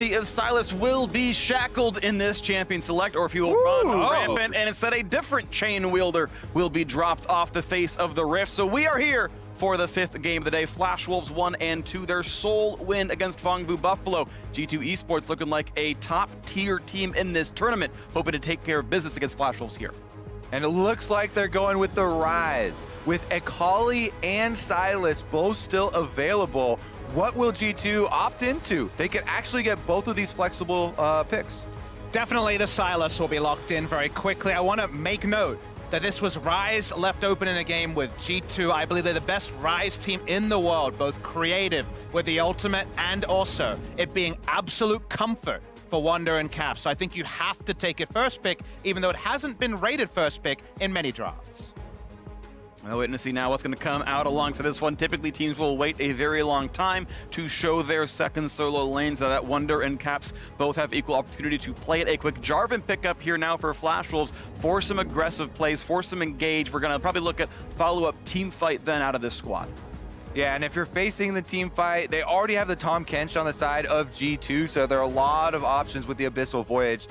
If Silas will be shackled in this champion select, or if he will run rampant, and instead a different chain wielder will be dropped off the face of the rift. So we are here for the 5th game of the day. Flash Wolves 1 and 2, their sole win against Fongbu Buffalo. G2 eSports looking like a top-tier team in this tournament, hoping to take care of business against Flash Wolves here. And it looks like they're going with the Rise. With Akali and Silas both still available, what will G2 opt into? They could actually get both of these flexible picks. Definitely the Silas will be locked in very quickly. I want to make note that this was Rise left open in a game with G2. I believe they're the best Rise team in the world, both creative with the ultimate and also it being absolute comfort for Wonder and Cap. So I think you have to take it first pick, even though it hasn't been rated first pick in many drafts. Well, waiting to see now what's going to come out alongside this one. Typically, teams will wait a very long time to show their second solo lanes. Now that Wonder and Caps both have equal opportunity to play it. A quick Jarvan pickup here now for Flash Wolves. For some aggressive plays, for some engage. We're going to probably look at follow-up team fight then out of this squad. Yeah, and if you're facing the team fight, they already have the Tahm Kench on the side of G2, so there are a lot of options with the Abyssal Voyage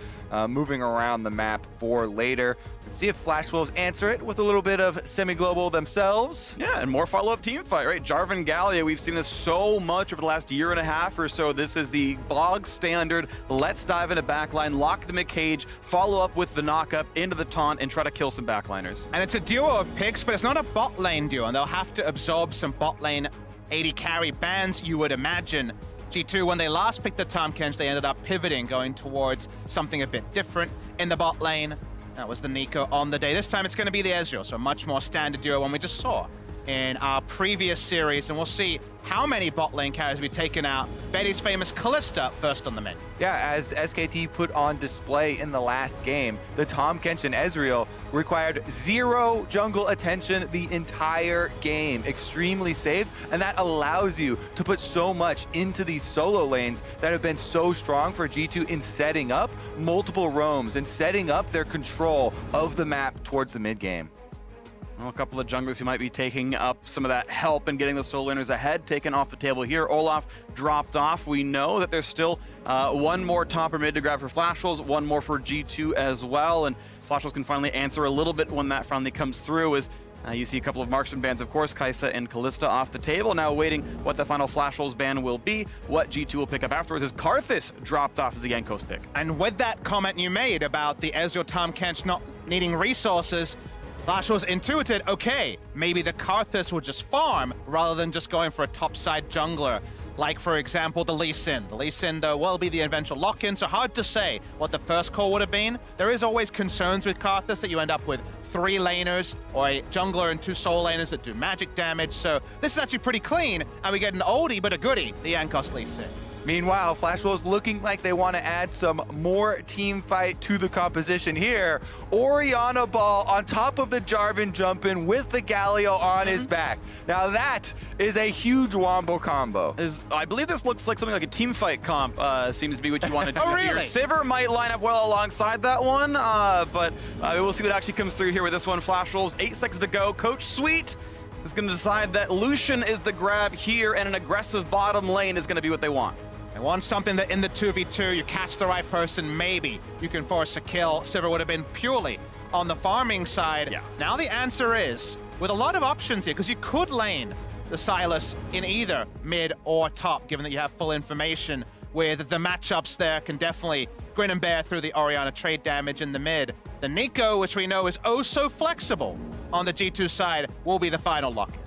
moving around the map for later. Let's see if Flash Wolves answer it with a little bit of semi-global themselves. Yeah, and more follow-up team fight, right? Jarvan Gallia, we've seen this so much over the last year and a half or so. This is the bog standard. Let's dive into backline, lock them in cage, follow up with the knock-up into the taunt, and try to kill some backliners. And it's a duo of picks, but it's not a bot lane duo, and they'll have to absorb some bot lane AD carry bans, you would imagine. G2, when they last picked the Tahm Kench, they ended up pivoting, going towards something a bit different in the bot lane. That was the Nico on the day. This time it's going to be the Ezreal, so a much more standard duo one we just saw in our previous series, and we'll see how many bot lane carries will be taken out. Betty's famous Kalista first on the menu. Yeah, as SKT put on display in the last game, the Tahm Kench and Ezreal required 0 jungle attention the entire game. Extremely safe, and that allows you to put so much into these solo lanes that have been so strong for G2 in setting up multiple roams and setting up their control of the map towards the mid game. Well, a couple of junglers who might be taking up some of that help and getting the solo laners ahead, taken off the table here. Olaf dropped off. We know that there's still one more top or mid to grab for Flash Wolves, one more for G2 as well, and Flash Wolves can finally answer a little bit when that finally comes through as you see a couple of marksman bans, of course, Kai'Sa and Kalista off the table. Now waiting what the final Flash Wolves ban will be. What G2 will pick up afterwards is Karthus dropped off as a Yankos pick. And with that comment you made about the Ezreal Tahm Kench not needing resources, Flash Wolves intuited, okay, maybe the Karthus will just farm rather than just going for a topside jungler. Like, for example, the Lee Sin. The Lee Sin, though, will be the eventual lock-in, so hard to say what the first call would have been. There is always concerns with Karthus that you end up with 3 laners or a jungler and 2 soul laners that do magic damage, so this is actually pretty clean, and we get an oldie but a goodie, the Yankos Lee Sin. Meanwhile, Flash Wolves looking like they want to add some more team fight to the composition here. Orianna Ball on top of the Jarvan jumping with the Galio on his back. Now that is a huge wombo combo. I believe this looks like something like a team fight comp seems to be what you want to do. Oh, really? Here. Sivir might line up well alongside that one, but we'll see what actually comes through here with this one. Flash Wolves, 8 seconds to go. Coach Sweet is going to decide that Lucian is the grab here, and an aggressive bottom lane is going to be what they want. I want something that in the 2v2, you catch the right person, maybe you can force a kill. Sivir would have been purely on the farming side. Yeah. Now the answer is, with a lot of options here, because you could lane the Silas in either mid or top, given that you have full information, with the matchups there can definitely grin and bear through the Orianna trade damage in the mid. The Nico, which we know is oh so flexible on the G2 side, will be the final lock-in.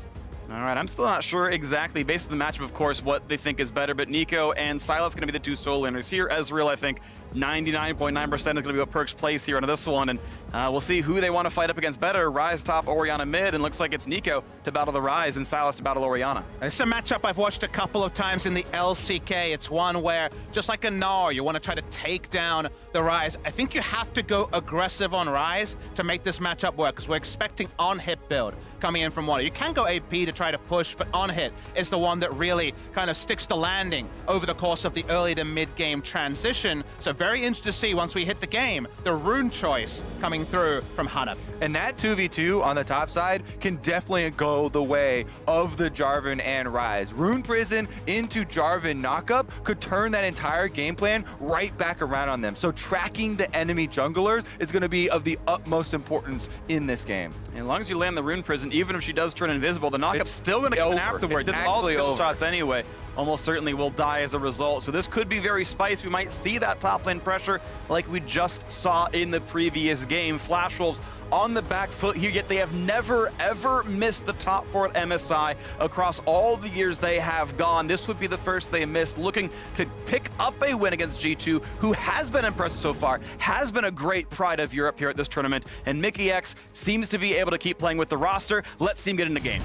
All right, I'm still not sure exactly, based on the matchup, of course, what they think is better, but Nico and Silas going to be the 2 solo laners here. Ezreal, I think, 99.9% is going to be what Perkz plays here on this one, and we'll see who they want to fight up against better. Rise top, Orianna mid, and looks like it's Nico to battle the Rise and Silas to battle Orianna. It's a matchup I've watched a couple of times in the LCK. It's one where, just like a Gnar, you want to try to take down the Rise. I think you have to go aggressive on Rise to make this matchup work, because we're expecting on-hit build coming in from Water. You can go AP to try to push, but on hit is the one that really kind of sticks the landing over the course of the early to mid-game transition. So very interested to see once we hit the game, the rune choice coming through from Hana. And that 2v2 on the top side can definitely go the way of the Jarvan and Ryze. Rune Prison into Jarvan knockup could turn that entire game plan right back around on them. So tracking the enemy junglers is going to be of the utmost importance in this game. And as long as you land the Rune Prison, even if she does turn invisible, the knockup's still going to come afterwards. It's all skill shots anyway. Almost certainly will die as a result. So this could be very spicy. We might see that top lane pressure like we just saw in the previous game. Flash Wolves on the back foot here, yet they have never, ever missed the top 4 at MSI across all the years they have gone. This would be the first they missed, looking to pick up a win against G2, who has been impressive so far, has been a great pride of Europe here at this tournament, and Mickey X seems to be able to keep playing with the roster. Let's see him get in the game.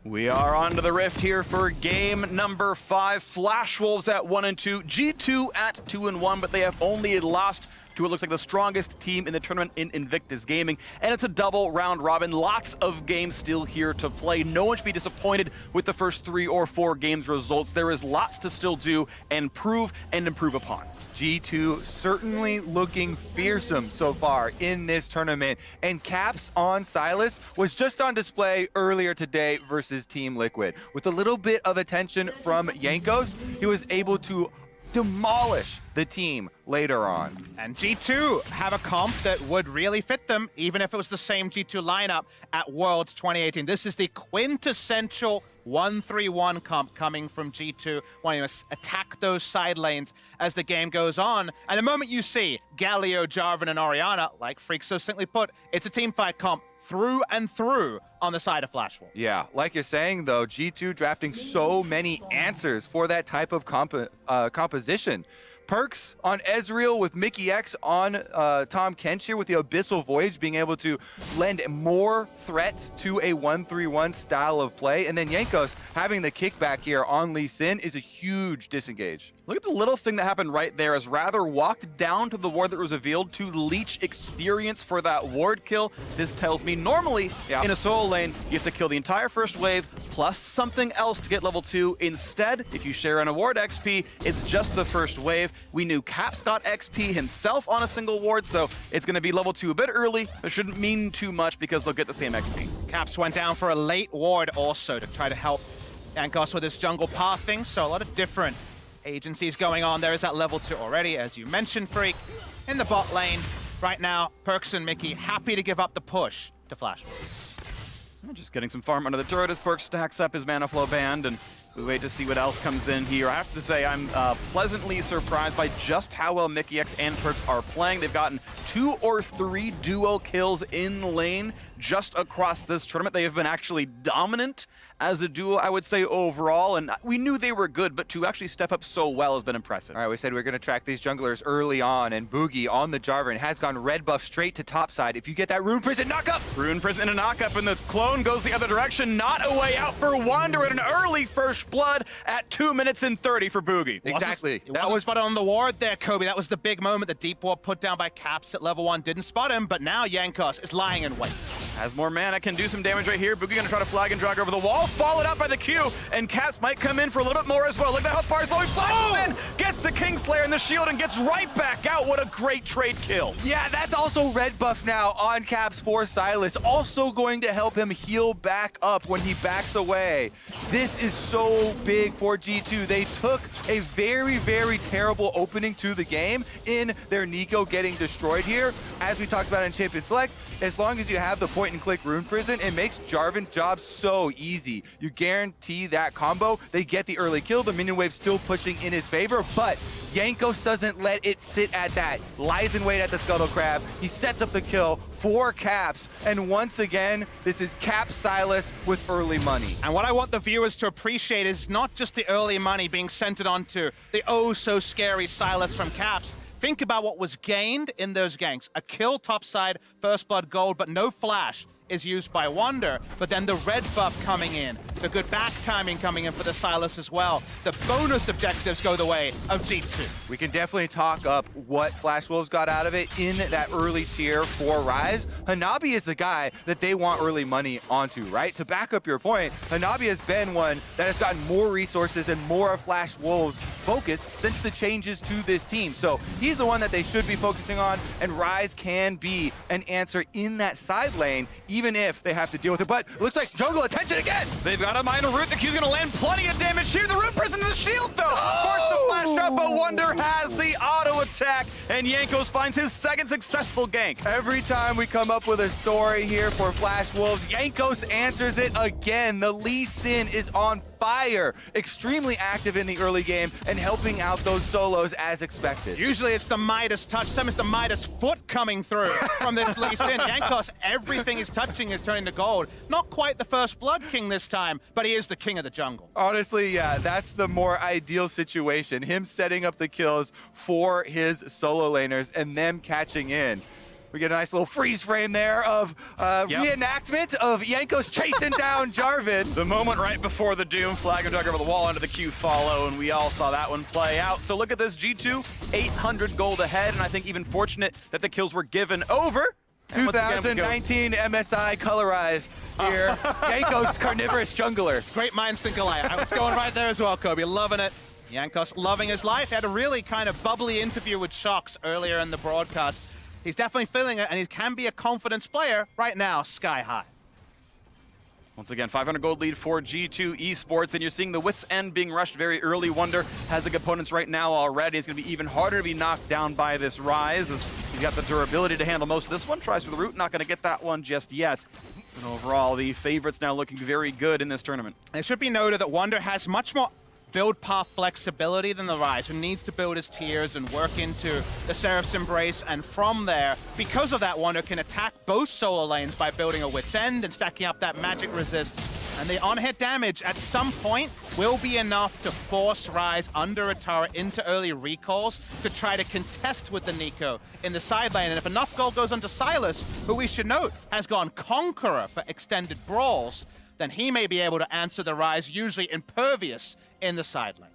We are on to the Rift here for game number 5. Flash Wolves at 1 and 2, G2 at 2 and 1, but they have only lost to what looks like the strongest team in the tournament in Invictus Gaming. And it's a double round robin. Lots of games still here to play. No one should be disappointed with the first 3 or 4 games results. There is lots to still do and prove and improve upon. G2 certainly looking fearsome so far in this tournament, and Caps on Sylas was just on display earlier today versus Team Liquid. With a little bit of attention from Jankos, he was able to demolish the team later on. And G2 have a comp that would really fit them, even if it was the same G2 lineup at Worlds 2018. This is the quintessential 1-3-1 comp coming from G2, wanting to attack those side lanes as the game goes on. And the moment you see Galio, Jarvan, and Orianna, like Freak so simply put, it's a teamfight comp through and through on the side of Flash Wolves. Yeah, like you're saying though, G2 drafting so many answers for that type of composition. Perks on Ezreal with Mickey X on Tom Kench here with the Abyssal Voyage being able to lend more threat to a 1-3-1 style of play. And then Jankos having the kickback here on Lee Sin is a huge disengage. Look at the little thing that happened right there as Rather walked down to the ward that was revealed to leech experience for that ward kill. This tells me normally in a solo lane, you have to kill the entire first wave plus something else to get level 2. Instead, if you share an award XP, it's just the first wave. We knew Caps got XP himself on a single ward, so it's going to be level 2 a bit early. It shouldn't mean too much because they'll get the same XP. Caps went down for a late ward also to try to help Jankos with his jungle pathing, so a lot of different agencies going on. There is that level 2 already, as you mentioned, Freak. In the bot lane, right now, Perks and Mickey happy to give up the push to Flash Wolves. Just getting some farm under the turret as Perks stacks up his mana flow band, and we wait to see what else comes in here. I have to say I'm pleasantly surprised by just how well Mickey X and Perks are playing. They've gotten 2 or 3 duo kills in lane just across this tournament. They have been actually dominant as a duo, I would say, overall, and we knew they were good, but to actually step up so well has been impressive. All right, we said we were going to track these junglers early on, and Boogie on the Jarvan has gone red buff straight to top side. If you get that Rune Prison knockup! Rune Prison and a knockup, and the clone goes the other direction. Not a way out for Wanderer, and an early first blood at 2 minutes and 30 for Boogie. Exactly. That was spotted on the ward there, Kobe. That was the big moment. The deep ward put down by Caps at level 1 didn't spot him, but now Jankos is lying in wait. Has more mana, can do some damage right here. Boogie gonna try to flag and drag over the wall, followed up by the Q, and Caps might come in for a little bit more as well. Look at how far he's slowly flags in, gets the Kingslayer and the shield, and gets right back out. What a great trade kill. Yeah, that's also red buff now on Caps for Sylas, also going to help him heal back up when he backs away. This is so big for G2. They took a very, very terrible opening to the game in their Nico getting destroyed here. As we talked about in Champion Select, as long as you have the point-and-click Rune Prison, it makes Jarvan's job so easy. You guarantee that combo. They get the early kill, the minion wave still pushing in his favor, but Jankos doesn't let it sit at that. Lies in wait at the Scuttle Crab. He sets up the kill for Caps, and once again, this is Caps Sylas with early money. And what I want the viewers to appreciate is not just the early money being centered onto the oh-so-scary Sylas from Caps. Think about what was gained in those ganks. A kill topside, first blood gold, but no flash is used by Wonder, but then the red buff coming in, the good back timing coming in for the Sylas as well. The bonus objectives go the way of G2. We can definitely talk up what Flash Wolves got out of it in that early tier for Rise. Hanabi is the guy that they want early money onto, right? To back up your point, Hanabi has been one that has gotten more resources and more of Flash Wolves' focus since the changes to this team. So he's the one that they should be focusing on, and Rise can be an answer in that side lane, even if they have to deal with it. But it looks like jungle attention again. They've got a minor root. The Q's going to land plenty of damage here. The root prison to the shield, though. Of course, the flash trap, but Wonder has the auto attack, and Jankos finds his second successful gank. Every time we come up with a story here for Flash Wolves, Jankos answers it again. The Lee Sin is on fire, extremely active in the early game and helping out those solos as expected. Usually it's the Midas touch, some is the Midas foot coming through from this Lee Sin. Jankos, everything he's touching is turning to gold. Not quite the first blood king this time, but he is the king of the jungle. Honestly, yeah, that's the more ideal situation. Him setting up the kills for his solo laners and them catching in. We get a nice little freeze frame there of reenactment of Jankos chasing down Jarvan. The moment right before the Doom, flag and dug over the wall under the Q follow, and we all saw that one play out. So look at this, G2, 800 gold ahead, and I think even fortunate that the kills were given over. 2019 MSI colorized here. Jankos carnivorous jungler. Great minds think alike. I was going right there as well, Kobe. Loving it. Jankos loving his life. He had a really kind of bubbly interview with Shox earlier in the broadcast. He's definitely feeling it, and he can be a confidence player right now, sky high. Once again, 500 gold lead for G2 eSports, and you're seeing the Wits End being rushed very early. Wonder has the components right now already. It's going to be even harder to be knocked down by this Rise, as he's got the durability to handle most of this one. Tries for the root, not going to get that one just yet. And overall, the favorites now looking very good in this tournament. And it should be noted that Wonder has much more build path flexibility than the Rise, who needs to build his tiers and work into the Seraph's Embrace, and from there, because of that, Wonder can attack both solo lanes by building a Wit's End and stacking up that magic resist, and the on-hit damage at some point will be enough to force Rise under a turret into early recalls to try to contest with the Nico in the side lane, and if enough gold goes onto Sylas, who we should note has gone Conqueror for extended brawls, then he may be able to answer the Rise, usually impervious in the side lane.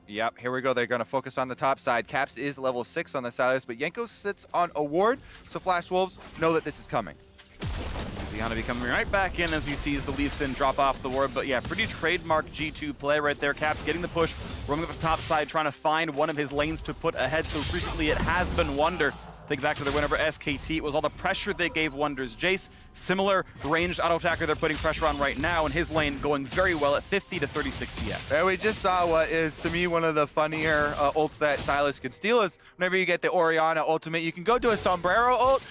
Yep, here we go. They're going to focus on the top side. Caps is level 6 on the Sylas, but Jankos sits on a ward, so Flash Wolves know that this is coming. Hanabi coming right back in as he sees the Lee Sin drop off the ward, but yeah, pretty trademark G2 play right there. Caps getting the push, roaming up the top side, trying to find one of his lanes to put ahead. So frequently it has been Wonder. Think back to their win over SKT. It was all the pressure they gave Wonder's Jace. Similar ranged auto attacker they're putting pressure on right now, and his lane going very well at 50 to 36 CS. And we just saw what is, to me, one of the funnier ults that Sylas can steal is whenever you get the Orianna ultimate, you can go to a Sombrero ult,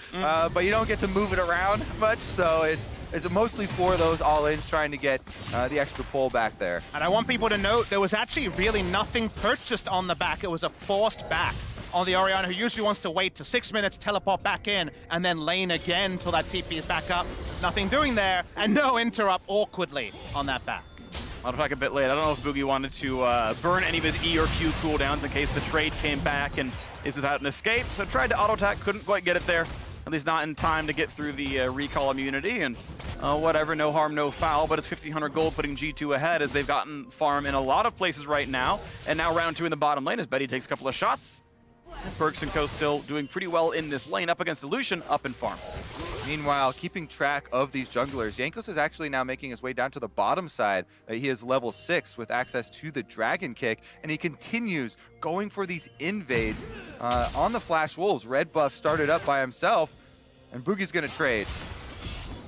but you don't get to move it around much, so it's mostly for those all-ins trying to get the extra pull back there. And I want people to note there was actually really nothing purchased on the back. It was a forced back on the Orianna, who usually wants to wait to 6 minutes, teleport back in, and then lane again till that TP is back up. Nothing doing there, and no interrupt awkwardly on that back. Auto attack a bit late. I don't know if Boogie wanted to burn any of his E or Q cooldowns in case the trade came back and is without an escape. So tried to auto attack, couldn't quite get it there. At least not in time to get through the recall immunity, and whatever, no harm, no foul, but it's 1,500 gold putting G2 ahead as they've gotten farm in a lot of places right now. And now round 2 in the bottom lane as Betty takes a couple of shots. Perks and Co still doing pretty well in this lane, up against Illusion, up in farm. Meanwhile, keeping track of these junglers, Jankos is actually now making his way down to the bottom side. He is level 6 with access to the Dragon Kick, and he continues going for these invades on the Flash Wolves. Red buff started up by himself, and Boogie's going to trade.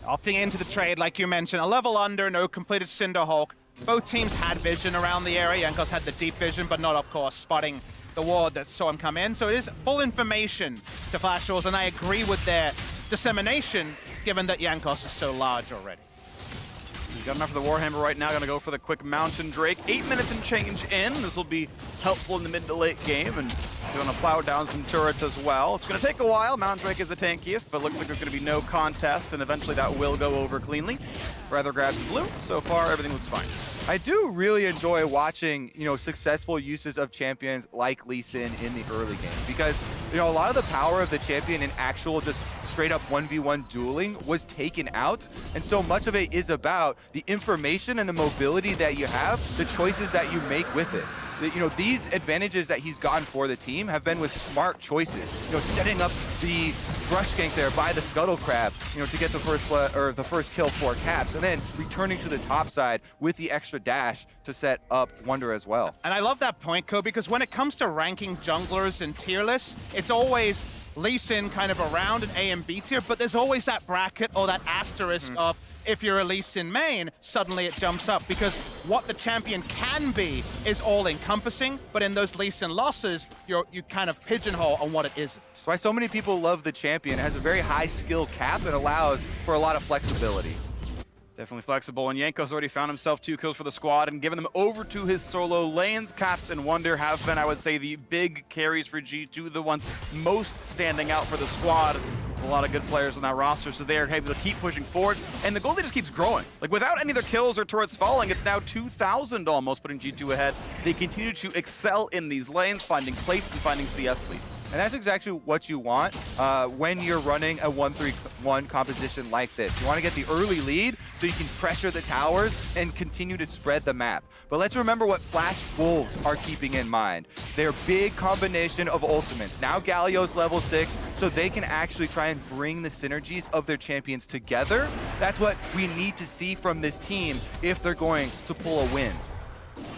Opting into the trade, like you mentioned, a level under, no completed Cinderhulk. Both teams had vision around the area. Jankos had the deep vision, but not, of course, spotting the ward that saw him come in. So it is full information to Flash Wolves, and I agree with their dissemination, given that Jankos is so large already. He's got enough for the Warhammer right now. Gonna go for the quick Mountain Drake. 8 minutes and change in. This will be helpful in the mid to late game, and gonna plow down some turrets as well. It's gonna take a while. Mountain Drake is the tankiest, but looks like there's gonna be no contest, and eventually that will go over cleanly. Rather grabs the blue. So far, everything looks fine. I do really enjoy watching, successful uses of champions like Lee Sin in the early game, because You know, a lot of the power of the champion in actual just straight up 1v1 dueling was taken out, and so much of it is about the information and the mobility that you have, the choices that you make with it. You know, these advantages that he's gotten for the team have been with smart choices. You know, setting up the rush gank there by the Scuttle Crab, you know, to get the first kill for Caps, and then returning to the top side with the extra dash to set up Wonder as well. And I love that point, Ko, because when it comes to ranking junglers in tier lists, it's always Lee Sin kind of around an A and B tier, but there's always that bracket or that asterisk of if you're a Lee Sin main, suddenly it jumps up, because what the champion can be is all-encompassing, but in those Lee Sin losses, you kind of pigeonhole on what it isn't. That's why so many people love the champion. It has a very high skill cap and allows for a lot of flexibility. Definitely flexible, and Yanko's already found himself 2 kills for the squad and given them over to his solo lanes. Caps and Wonder have been, I would say, the big carries for G2, the ones most standing out for the squad. A lot of good players on that roster, so they are able to keep pushing forward, and the goal lead just keeps growing. Like, without any of their kills or turrets falling, it's now 2,000 almost, putting G2 ahead. They continue to excel in these lanes, finding plates and finding CS leads. And that's exactly what you want when you're running a 1-3-1 composition like this. You want to get the early lead so you can pressure the towers and continue to spread the map. But let's remember what Flash Wolves are keeping in mind. Their big combination of ultimates. Now Galio's level 6, so they can actually try and bring the synergies of their champions together. That's what we need to see from this team if they're going to pull a win.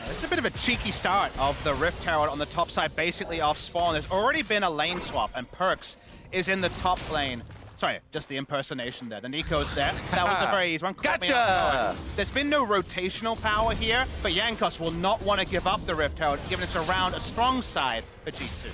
This is a bit of a cheeky start of the Rift Tower on the top side, basically off spawn. There's already been a lane swap, and Perks is in the top lane. Sorry, just the impersonation there. The Nico's there. That was a very easy one. Gotcha! There's been no rotational power here, but Jankos will not want to give up the Rift Tower, given it's around a strong side for G2.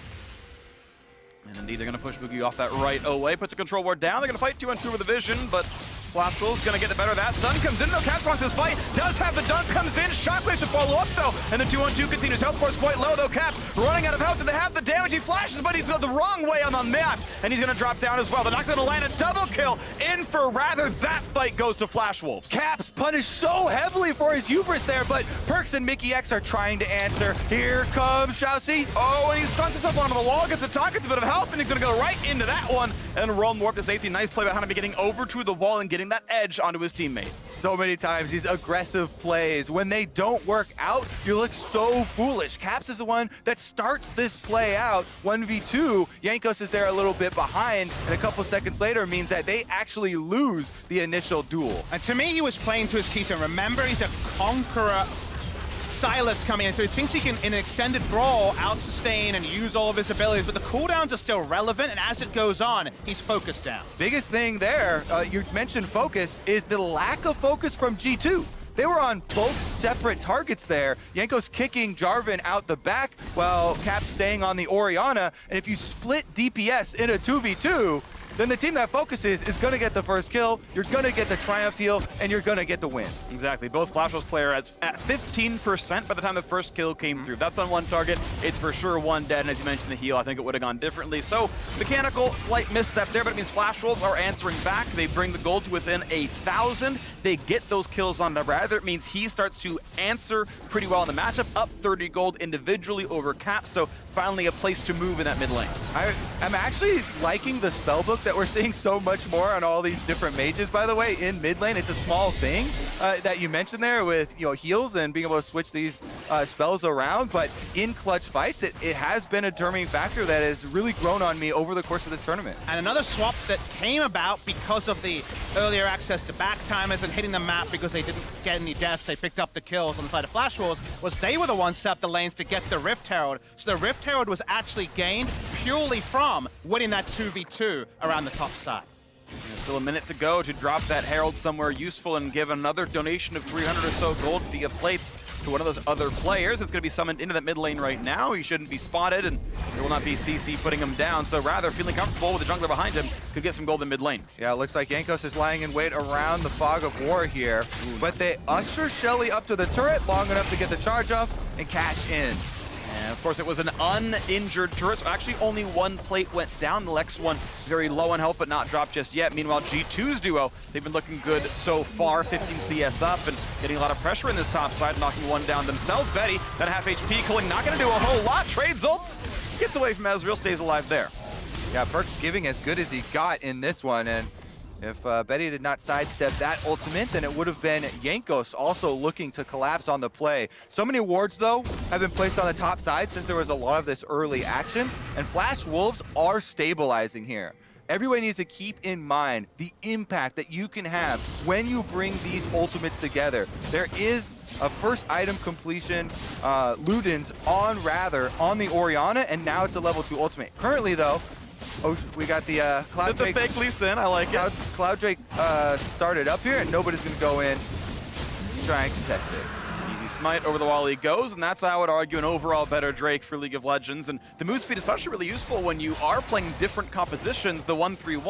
And indeed, they're going to push Boogie off that right away. Puts a control ward down. They're going to fight 2-on-2 with the vision, but Flash Wolf's going to get the better of that. Stun comes in, though. Caps wants his fight. Does have the dunk, comes in. Shockwave to follow up, though. And the 2-on-2 continues. Health bar's quite low, though. Caps running out of health. Did they have the damage? He flashes, but he's got the wrong way on the map. And he's going to drop down as well. The Knock's going to land a double kill in for Rather. That fight goes to Flash Wolves. Caps punished so heavily for his hubris there, but Perks and Mickey X are trying to answer. Here comes Shousey. Oh, and he stuns himself onto the wall, gets a talk, gets a bit of health, and he's going to go right into that one. And roll warp to safety. Nice play by Hanabi getting over to the wall and getting that edge onto his teammate. So many times these aggressive plays, when they don't work out, you look so foolish. Caps is the one that starts this play out. 1v2, Jankos is there a little bit behind, and a couple seconds later means that they actually lose the initial duel. And to me, he was playing to his keys. And remember, he's a conqueror. Silas coming in, so he thinks he can, in an extended brawl, out-sustain and use all of his abilities, but the cooldowns are still relevant, and as it goes on, he's focused down. Biggest thing there, you mentioned focus, is the lack of focus from G2. They were on both separate targets there. Jankos kicking Jarvan out the back while Caps staying on the Orianna, and if you split DPS in a 2v2, then the team that focuses is going to get the first kill, you're going to get the triumph heal, and you're going to get the win. Exactly. Both Flash Wolves player at 15% by the time the first kill came through. That's on one target. It's for sure one dead, and as you mentioned, the heal, I think it would have gone differently. So, mechanical, slight misstep there, but it means Flash Wolves are answering back. They bring the gold to within 1,000. They get those kills on the Rather. It means he starts to answer pretty well in the matchup, up 30 gold individually over Cap, so finally a place to move in that mid lane. I'm actually liking the spellbook that we're seeing so much more on all these different mages, by the way, in mid lane. It's a small thing that you mentioned there with, you know, heals and being able to switch these spells around, but in clutch fights, it has been a determining factor that has really grown on me over the course of this tournament. And another swap that came about because of the earlier access to back timers and hitting the map because they didn't get any deaths, they picked up the kills on the side of Flash Wolves, was they were the ones set up the lanes to get the Rift Herald. So the Rift Herald was actually gained purely from winning that 2v2 around the top side. There's still a minute to go to drop that Herald somewhere useful and give another donation of 300 or so gold via plates to one of those other players. It's going to be summoned into that mid lane right now. He shouldn't be spotted, and there will not be CC putting him down. So Rather, feeling comfortable with the jungler behind him, could get some gold in mid lane. Yeah, it looks like Jankos is lying in wait around the fog of war here, but they usher Shelly up to the turret long enough to get the charge off and cash in. And of course, it was an uninjured turret, so actually only one plate went down. The next one very low on health, but not dropped just yet. Meanwhile, G2's duo, they've been looking good so far, 15 CS up and getting a lot of pressure in this top side, knocking one down themselves. Betty, that half HP, Cooling, not going to do a whole lot. Trades ults, gets away from Ezreal, stays alive there. Yeah, Perk's giving as good as he got in this one, and if Betty did not sidestep that ultimate, then it would have been Jankos also looking to collapse on the play. So many wards, though, have been placed on the top side since there was a lot of this early action, and Flash Wolves are stabilizing here. Everyone needs to keep in mind the impact that you can have when you bring these ultimates together. There is a first item completion, Ludens on Rather on the Orianna, and now it's a level 2 ultimate. Currently, though, we got the Cloud Drake. The fake Lee Sin, I like it. Cloud Drake started up here, and nobody's going to go in and try and contest it. Easy smite over the wall he goes, and that's, I would argue, an overall better Drake for League of Legends. And the move speed is especially really useful when you are playing different compositions. The 1-3-1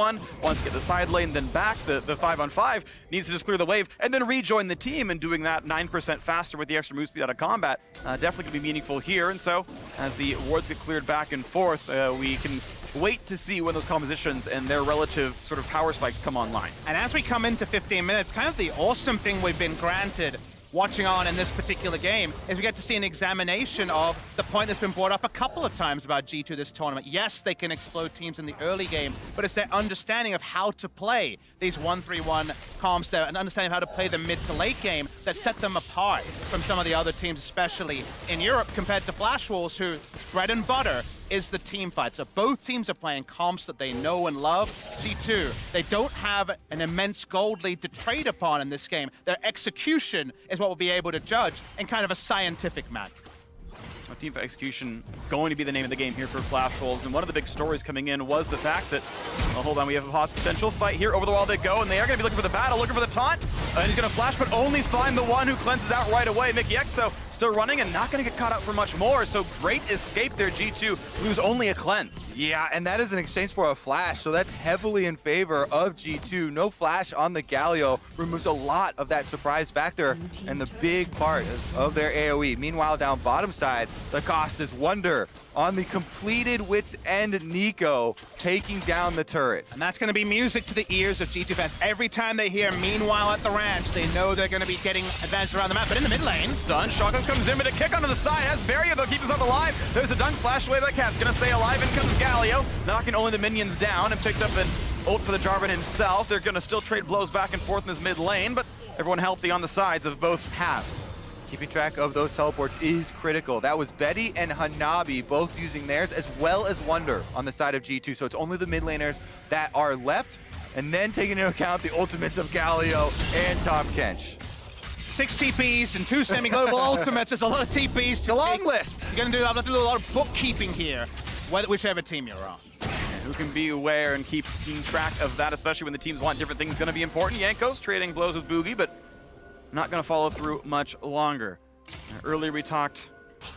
wants to get the side lane, then back. The 5-on-5 needs to just clear the wave and then rejoin the team, and doing that 9% faster with the extra move speed out of combat definitely could be meaningful here. And so, as the wards get cleared back and forth, we can wait to see when those compositions and their relative sort of power spikes come online. And as we come into 15 minutes, kind of the awesome thing we've been granted watching on in this particular game is we get to see an examination of the point that's been brought up a couple of times about G2 this tournament. Yes, they can explode teams in the early game, but it's their understanding of how to play these 1-3-1 comps there and understanding how to play the mid to late game that set them apart from some of the other teams, especially in Europe, compared to Flash Wolves, whose bread and butter is the team fight. So both teams are playing comps that they know and love. G2, they don't have an immense gold lead to trade upon in this game. Their execution is what we'll be able to judge in kind of a scientific manner. Team fight execution going to be the name of the game here for Flash Wolves, and one of the big stories coming in was the fact that, well, hold on, we have a potential fight here. Over the wall they go, and they are going to be looking for the battle, looking for the taunt, and he's going to flash, but only find the one who cleanses out right away. Mickey X, though, still running and not going to get caught out for much more, so great escape there, G2, lose only a cleanse. Yeah, and that is in exchange for a flash, so that's heavily in favor of G2. No flash on the Galio removes a lot of that surprise factor and the big part of their AoE. Meanwhile, down bottom side, the cost is Wonder on the completed Wits End Nico taking down the turret. And that's going to be music to the ears of G2 fans. Every time they hear Meanwhile at the ranch, they know they're going to be getting advanced around the map. But in the mid lane, stun, Shotgun comes in with a kick onto the side, has barrier though, keep himself alive. There's a dunk flash away by Cat's gonna stay alive, in comes Galio, knocking only the minions down and picks up an ult for the Jarvan himself. They're gonna still trade blows back and forth in this mid lane, but everyone healthy on the sides of both halves. Keeping track of those teleports is critical. That was Betty and Hanabi both using theirs, as well as Wonder on the side of G2. So it's only the mid laners that are left, and then taking into account the ultimates of Galio and Tom Kench. 6 TPs and 2 semi-global ultimates. There's a lot of TPs. It's a long list. You're gonna have to do a lot of bookkeeping here, whichever team you're on. And who can be aware and keeping track of that, especially when the teams want different things, is gonna be important. Jankos trading blows with Boogie, but not gonna follow through much longer. Earlier we talked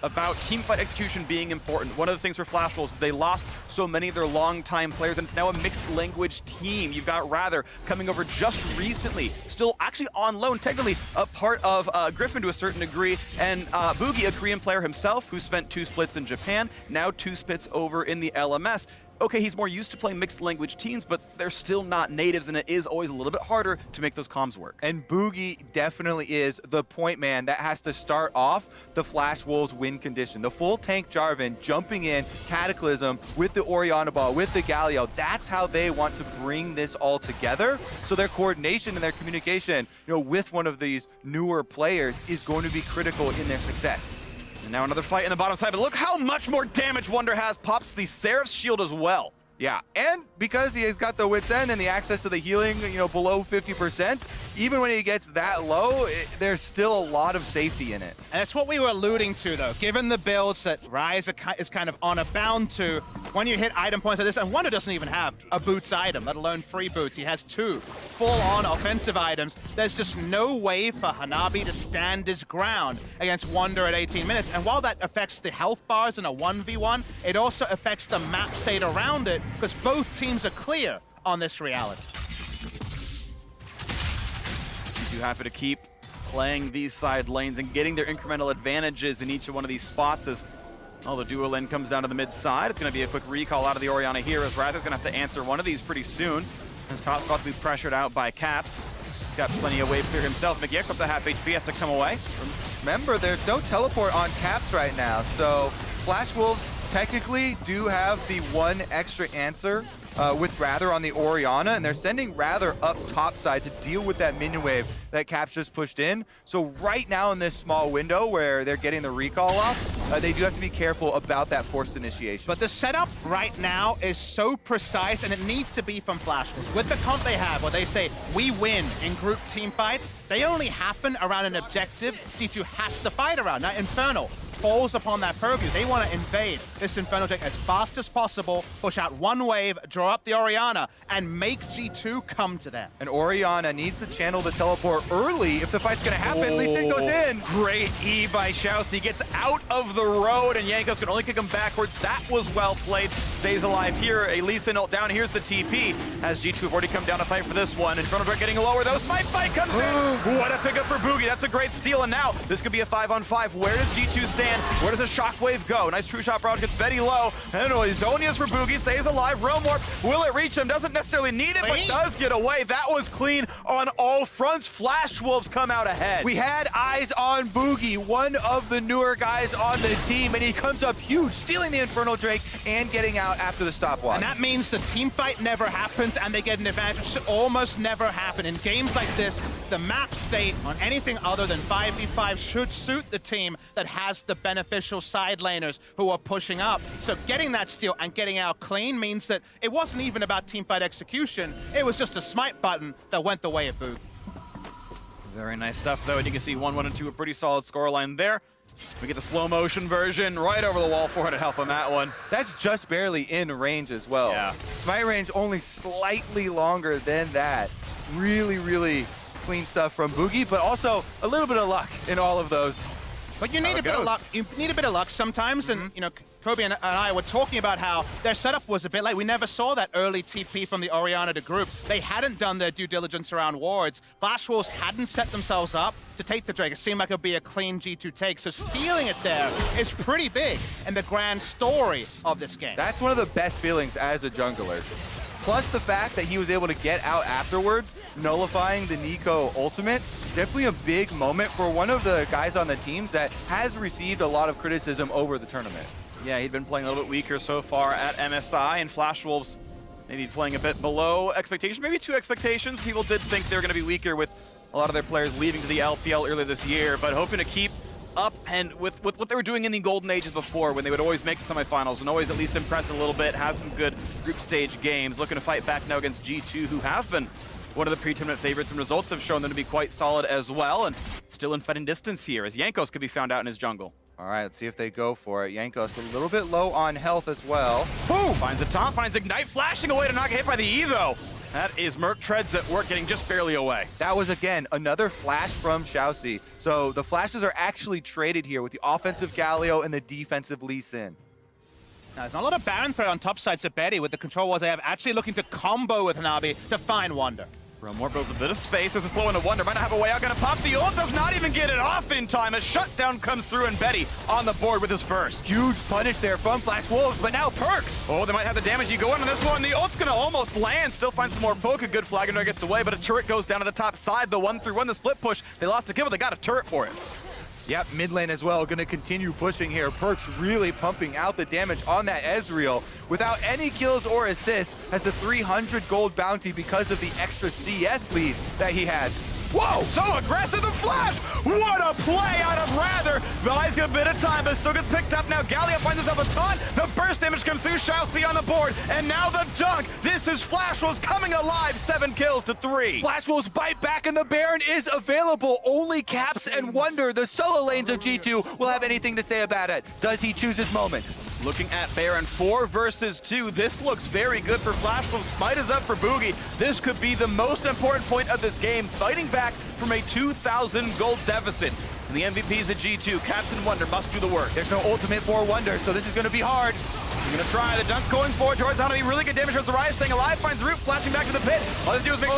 about teamfight execution being important. One of the things for Flash Wolves is they lost so many of their longtime players, and it's now a mixed language team. You've got Rather coming over just recently, still actually on loan, technically a part of Griffin to a certain degree, and Boogie, a Korean player himself who spent 2 splits in Japan, now 2 splits over in the LMS. Okay, he's more used to playing mixed language teams, but they're still not natives, and it is always a little bit harder to make those comms work. And Boogie definitely is the point man that has to start off the Flash Wolves win condition. The full tank Jarvan jumping in, Cataclysm with the Orianna ball, with the Galio. That's how they want to bring this all together. So their coordination and their communication, with one of these newer players is going to be critical in their success. And now another fight in the bottom side, but look how much more damage Wonder has. Pops the Seraph's shield as well. Yeah, and because he has got the Wits End and the access to the healing, below 50%, even when he gets that low, there's still a lot of safety in it. And that's what we were alluding to, though. Given the builds that Rise is kind of on a bound to, when you hit item points like this, and Wonder doesn't even have a boots item, let alone 3 boots. He has 2 full-on offensive items. There's just no way for Hanabi to stand his ground against Wonder at 18 minutes. And while that affects the health bars in a 1v1, it also affects the map state around it, because both teams are clear on this reality. Too happy to keep playing these side lanes and getting their incremental advantages in each of one of these spots as the duo lane comes down to the mid side. It's going to be a quick recall out of the Orianna here, as Rather's going to have to answer one of these pretty soon. His top's about to be pressured out by Caps. He's got plenty of wave clear himself. Mickey X up to half HP, has to come away. Remember, there's no teleport on Caps right now, so Flash Wolves technically do have the one extra answer with Rather on the Orianna, and they're sending Rather up top side to deal with that minion wave that Caps just pushed in. So right now in this small window where they're getting the recall off, they do have to be careful about that forced initiation. But the setup right now is so precise, and it needs to be from Flashwolves. With the comp they have, where they say, we win in group team fights, they only happen around an objective G2 has to fight around. Now, Infernal falls upon that purview. They want to invade this Infernal Drake as fast as possible, push out one wave, draw up the Orianna, and make G2 come to them. And Orianna needs to channel the teleport early if the fight's going to happen. Lee Sin goes in. Great E by Shousey. Gets out of the road, and Jankos can only kick him backwards. That was well played. Stays alive here. A Lee Sin ult down. Here's the TP. As G2 have already come down to fight for this one. Infernal Drake getting lower, though. Smite fight comes in. What a pickup for Boogie. That's a great steal. And now this could be a 5-on-5. Where does G2 stand? Where does a shockwave go? Nice true shot barrage gets Betty low. Anyway, Zonia's for Boogie, stays alive. Realm Warp, will it reach him? Doesn't necessarily need it, but does get away. That was clean on all fronts. Flash Wolves come out ahead. We had eyes on Boogie, one of the newer guys on the team, and he comes up huge, stealing the Infernal Drake and getting out after the stopwatch. And that means the team fight never happens, and they get an advantage, which should almost never happen. In games like this, the map state on anything other than 5v5 should suit the team that has the beneficial side laners who are pushing up. So getting that steal and getting out clean means that it wasn't even about teamfight execution. It was just a smite button that went the way of Boog. Very nice stuff, though, and you can see 1-1 and 2, a pretty solid scoreline there. We get the slow motion version right over the wall, 400 health on that one. That's just barely in range as well. Yeah. Smite range only slightly longer than that. Really, really clean stuff from Boogie, but also a little bit of luck in all of those. But you need a bit of luck. You need a bit of luck sometimes, and you know, Kobe and I were talking about how their setup was a bit late. We never saw that early TP from the Orianna to group. They hadn't done their due diligence around wards. Flash Wolves hadn't set themselves up to take the Drake. It seemed like it would be a clean G2 take, so stealing it there is pretty big in the grand story of this game. That's one of the best feelings as a jungler. Plus the fact that he was able to get out afterwards, nullifying the Nico ultimate. Definitely a big moment for one of the guys on the teams that has received a lot of criticism over the tournament. Yeah, he'd been playing a little bit weaker so far at MSI, and Flash Wolves maybe playing a bit below expectation, maybe 2 expectations. People did think they were going to be weaker with a lot of their players leaving to the LPL earlier this year, but hoping to keep up and with what they were doing in the golden ages before, when they would always make the semifinals and always at least impress a little bit, have some good group stage games. Looking to fight back now against G2, who have been one of the pre-tournament favorites, and results have shown them to be quite solid as well, and still in fighting distance here, as Jankos could be found out in his jungle. All right, let's see if they go for it. Jankos a little bit low on health as well. Boom! Finds a top, finds Ignite, flashing away to not get hit by the E, though. That is Merc Treads at work, getting just barely away. That was, again, another flash from Shousey. So the flashes are actually traded here with the offensive Galio and the defensive Lee Sin. Now, there's not a lot of Baron threat on top side, so Betty, with the control wars they have, actually looking to combo with Hanabi to find Wonder. Realmore builds a bit of space as a slow into Wonder. Might not have a way out. Gonna pop the ult. Does not even get it off in time. A shutdown comes through, and Betty on the board with his first. Huge punish there from Flash Wolves, but now Perks. Oh, they might have the damage. You go in on this one. The ult's gonna almost land. Still finds some more poke. A good flag and gets away, but a turret goes down to the top side. The 1-3-1, the split push. They lost a kill, but they got a turret for it. Yep, mid lane as well, gonna continue pushing here. Perks really pumping out the damage on that Ezreal. Without any kills or assists, has a 300 gold bounty because of the extra CS lead that he has. Whoa, so aggressive, the flash! What a play out of Rather! Buys a bit of time, but still gets picked up now. Galio finds himself a taunt. The burst damage comes through, Shousey on the board, and now the dunk. This is Flash Wolves coming alive, 7 kills to 3. Flash Wolves bite back, and the Baron is available. Only Caps and Wonder, the solo lanes of G2, will have anything to say about it. Does he choose his moment? Looking at Baron, 4 versus 2. This looks very good for Flash Wolves. Smite is up for Boogie. This could be the most important point of this game, fighting back from a 2,000 gold deficit. And the MVPs at G2, Caps and Wonder must do the work. There's no ultimate for Wonder, so this is going to be hard. They're going to try the dunk going forward towards Hanabi. Really good damage towards the Rise, staying alive, finds the root, flashing back to the pit. All they do is make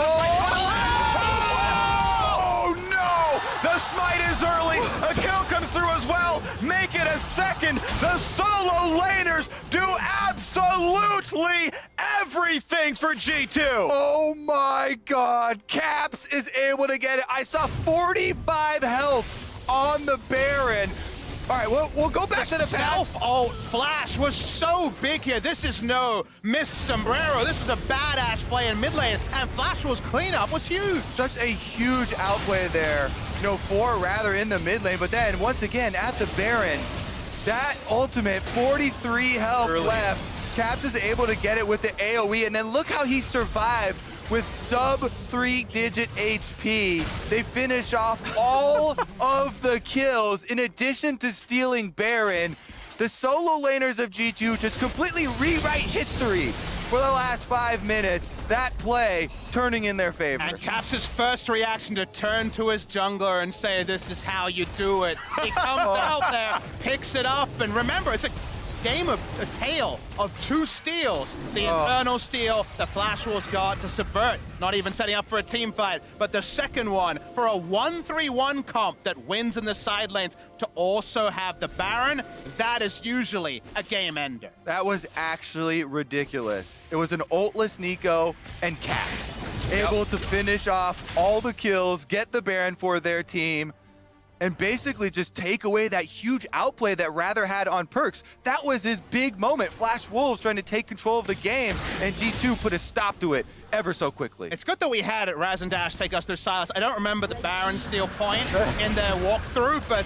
the smite is early. A kill comes through as well. Make it a second. The solo laners do absolutely everything for G2. Oh my God. Caps is able to get it. I saw 45 health on the Baron. All right, we'll go back to the past. Self-ult Flash was so big here. This is no missed sombrero. This was a badass play in mid lane, and Flashwell's cleanup was huge. Such a huge outplay there. You know, 4 rather in the mid lane, but then once again at the Baron, that ultimate 43 health left. Caps is able to get it with the AoE, and then look how he survived with sub 3-digit HP. They finish off all of the kills in addition to stealing Baron. The solo laners of G2 just completely rewrite history for the last 5 minutes. That play turning in their favor. And Caps' first reaction to turn to his jungler and say, this is how you do it. He comes out there, picks it up, and remember, it's a tale of 2 steals. The Infernal steal that Flashwell's got to subvert, not even setting up for a team fight, but the second one for a 1-3-1 comp that wins in the side lanes to also have the Baron, that is usually a game ender. That was actually ridiculous. It was an ultless Nico and Caps able to finish off all the kills, get the Baron for their team, and basically just take away that huge outplay that Rather had on Perks. That was his big moment. Flash Wolves trying to take control of the game, and G2 put a stop to it ever so quickly. It's good that we had Raz and Dash take us through Silas. I don't remember the Baron steal point in their walkthrough, but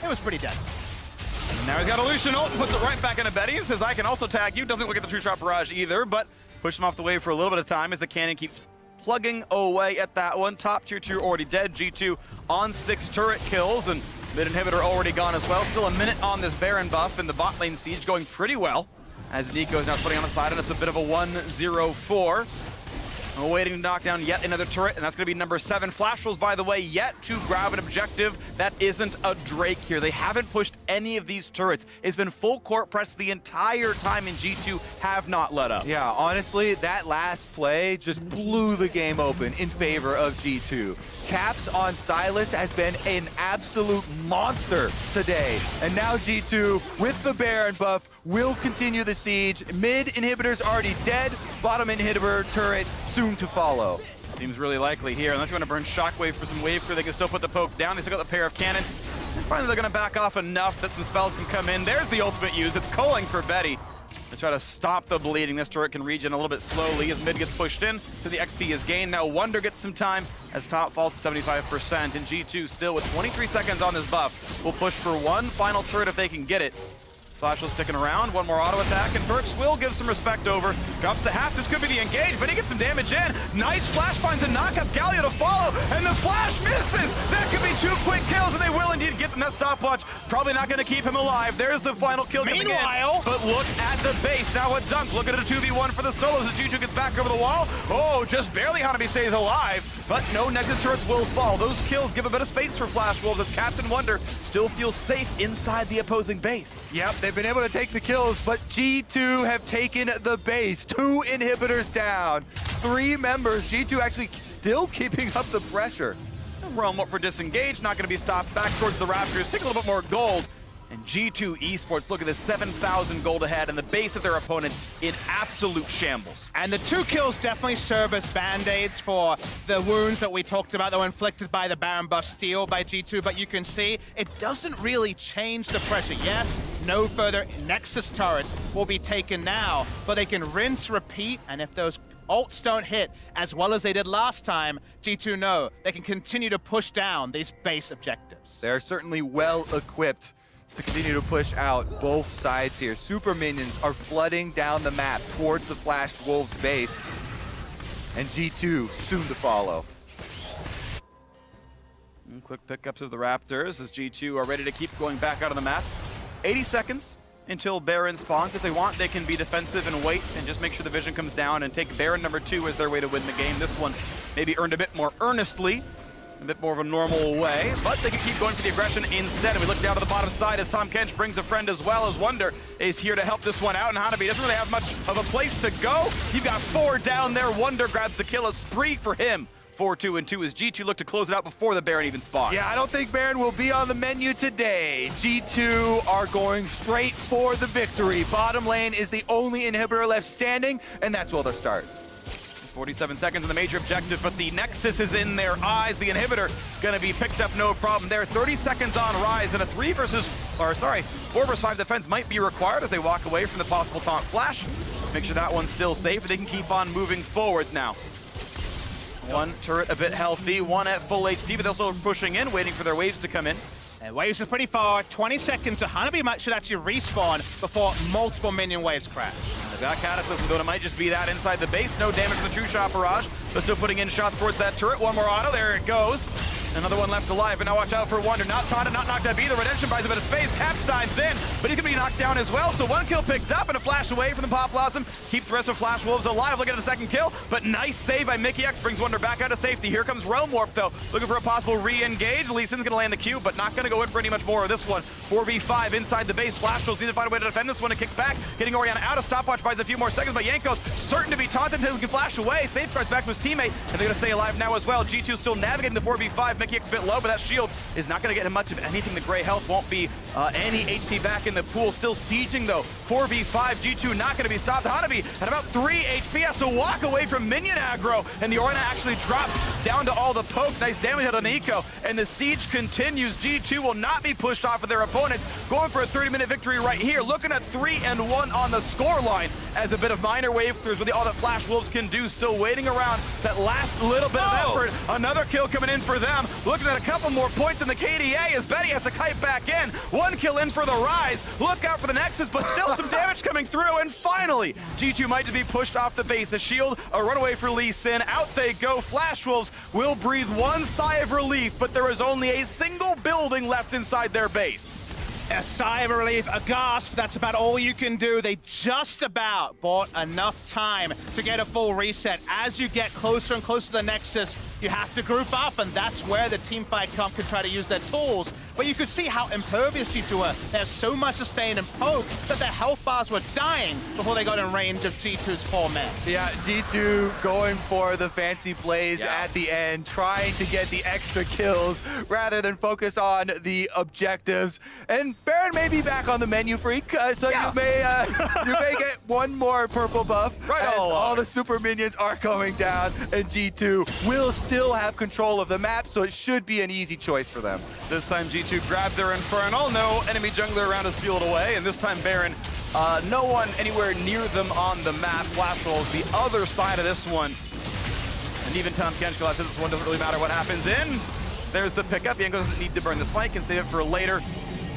it was pretty dead. Now he's got a Lucian ult, puts it right back into Betty and says, I can also tag you. Doesn't look at the True Shot Barrage either, but push him off the wave for a little bit of time as the cannon keeps plugging away at that one. Top tier 2 already dead. G2 on 6 turret kills, and mid inhibitor already gone as well. Still a minute on this Baron buff, and the bot lane siege going pretty well as Nico is now splitting on the side, and it's a bit of a 1-0-4. Waiting to knock down yet another turret, and that's going to be number 7. Flashwells, by the way, yet to grab an objective that isn't a Drake here. They haven't pushed any of these turrets. It's been full court press the entire time, and G2 have not let up. Yeah, honestly, that last play just blew the game open in favor of G2. Caps on Silas has been an absolute monster today. And now G2, with the Baron buff, will continue the siege. Mid inhibitor's already dead. Bottom inhibitor turret soon to follow. Seems really likely here. Unless you want to burn Shockwave for some wave crew, they can still put the poke down. They still got the pair of cannons. And finally, they're going to back off enough that some spells can come in. There's the ultimate use. It's culling for Betty to try to stop the bleeding. This turret can regen a little bit slowly as mid gets pushed in, so the XP is gained. Now Wonder gets some time as top falls to 75%, and G2 still with 23 seconds on this buff will push for one final turret if they can get it. Flash will sticking around, one more auto attack, and Perks will give some respect over. Drops to half, this could be the engage, but he gets some damage in. Nice Flash finds a knockup, Galio to follow, and the Flash misses! That could be 2 quick kills, and they will indeed get them that stopwatch. Probably not gonna keep him alive. There's the final kill coming in. Meanwhile, But look at the base. Now a dunk, look at a 2v1 for the solos as G2 gets back over the wall. Oh, just barely Hanabi stays alive, but no Nexus turrets will fall. Those kills give a bit of space for Flash Wolves as Caps and Wonder still feel safe inside the opposing base. Yep, they've been able to take the kills, but G2 have taken the base. 2 inhibitors down, 3 members. G2 actually still keeping up the pressure. Rome up for disengage, not going to be stopped. Back towards the Raptors, take a little bit more gold. And G2 eSports, look at this, 7,000 gold ahead, and the base of their opponents in absolute shambles. and the 2 kills definitely serve as band-aids for the wounds that we talked about that were inflicted by the Baron buff steal by G2, but you can see it doesn't really change the pressure. Yes, no further Nexus turrets will be taken now, but they can rinse, repeat, and if those ults don't hit as well as they did last time, G2 know they can continue to push down these base objectives. They're certainly well equipped to continue to push out both sides here. Super minions are flooding down the map towards the Flash Wolves base, and G2 soon to follow. And quick pickups of the Raptors as G2 are ready to keep going back out on the map. 80 seconds until Baron spawns. If they want, they can be defensive and wait and just make sure the vision comes down and take Baron number 2 as their way to win the game. This one maybe earned a bit more earnestly, a bit more of a normal way, but they can keep going for the aggression instead. And we look down to the bottom side as Tom Kench brings a friend as well, as Wonder is here to help this one out, and Hanabi doesn't really have much of a place to go. You've got 4 down there. Wonder grabs the kill, a spree for him. 4-2-2 as G2 look to close it out before the Baron even spawns. Yeah, I don't think Baron will be on the menu today. G2 are going straight for the victory. Bottom lane is the only inhibitor left standing, and that's where they'll start. 47 seconds in the major objective, but the Nexus is in their eyes. The inhibitor gonna be picked up no problem there. 30 seconds on Rise, and a 4 versus 5 defense might be required as they walk away from the possible taunt flash. Make sure that one's still safe, but they can keep on moving forwards now. One turret a bit healthy, one at full HP, but they're also pushing in, waiting for their waves to come in. And waves are pretty far, 20 seconds, so Hanabi should actually respawn before multiple minion waves crash. That Cataclysm, though, it might just be that inside the base. No damage from the True Shot Barrage, but still putting in shots towards that turret. One more auto, there it goes. Another one left alive, but now watch out for Wonder. Not taunted, not knocked up either. Redemption buys a bit of space. Caps dives in, but he's gonna be knocked down as well. So one kill picked up and a flash away from the Pop Blossom. Keeps the rest of Flash Wolves alive. Looking at the second kill, but nice save by Mickey X. Brings Wonder back out of safety. Here comes Realm Warp, though. Looking for a possible re-engage. Lee Sin's gonna land the Q, but not gonna go in for any much more of this one. 4v5 inside the base. Flash Wolves need to find a way to defend this one and kick back. Getting Orianna out of stopwatch, buys a few more seconds, but Yanko's certain to be taunted until he can flash away. Safeguards back to his teammate, and they're gonna stay alive now as well. G2 still navigating the 4v5. Mickey X a bit low, but that shield is not going to get him much of anything. The gray health won't be any HP back in the pool. Still sieging though. 4v5, G2 not going to be stopped. Hanabi at about 3 HP has to walk away from minion aggro, and the Orianna actually drops down to all the poke. Nice damage out of Nico, and the siege continues. G2 will not be pushed off of their opponents. Going for a 30-minute victory right here. Looking at 3-1 on the scoreline as a bit of minor wave clears with all that Flash Wolves can do. Still waiting around that last little bit of effort. Another kill coming in for them. Looking at a couple more points in the KDA as Betty has to kite back in. One kill in for the Rise. Look out for the Nexus, but still some damage coming through. And finally, G2 might just be pushed off the base. A shield, a runaway for Lee Sin. Out they go. Flash Wolves will breathe one sigh of relief, but there is only a single building left inside their base. A sigh of relief, a gasp, that's about all you can do. They just about bought enough time to get a full reset. As you get closer and closer to the Nexus, you have to group up, and that's where the teamfight comp can try to use their tools. But you could see how impervious G2 were. They have so much sustain and poke that their health bars were dying before they got in range of G2's 4 men. Yeah, G2 going for the fancy plays at the end, trying to get the extra kills rather than focus on the objectives. And Baron may be back on the menu, Freak, so you may get one more purple buff. Right as all all the super minions are coming down, and G2 will still have control of the map, so it should be an easy choice for them. This time G2 grabbed their Infernal. No enemy jungler around to steal it away. And this time Baron, no one anywhere near them on the map. Flash Wolves the other side of this one. And even Tom Kenchko says this one doesn't really matter what happens in. There's the pickup. Yanko doesn't need to burn the spike and save it for later.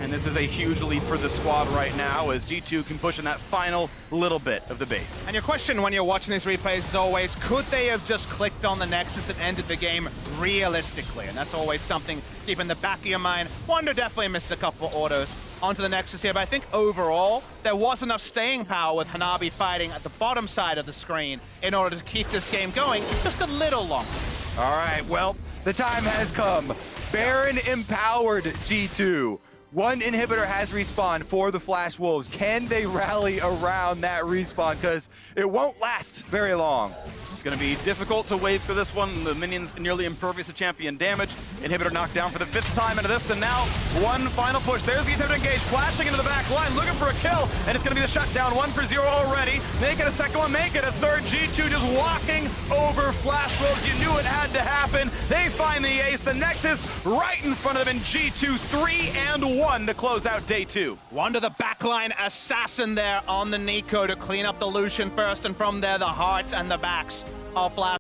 And this is a huge lead for the squad right now as G2 can push in that final little bit of the base. And your question when you're watching these replays is always, could they have just clicked on the Nexus and ended the game realistically? And that's always something deep in the back of your mind. Wonder definitely missed a couple autos onto the Nexus here, but I think overall, there was enough staying power with Hanabi fighting at the bottom side of the screen in order to keep this game going just a little longer. All right, well, the time has come. Baron empowered G2. One inhibitor has respawned for the Flash Wolves. Can they rally around that respawn? Because it won't last very long. It's going to be difficult to wave for this one. The minions nearly impervious to champion damage. Inhibitor knocked down for the 5th time into this, and now one final push. There's the inhibitor engage, flashing into the back line, looking for a kill, and it's going to be the shutdown. 1 for 0 already. Make it a second one, make it a third. G2 just walking over Flash Wolves. You knew it had to happen. They find the ace. The Nexus right in front of them in G2, 3-1 to close out day 2. Wonder the backline assassin there on the Nico to clean up the Lucian first, and from there the hearts and the backs of Flash.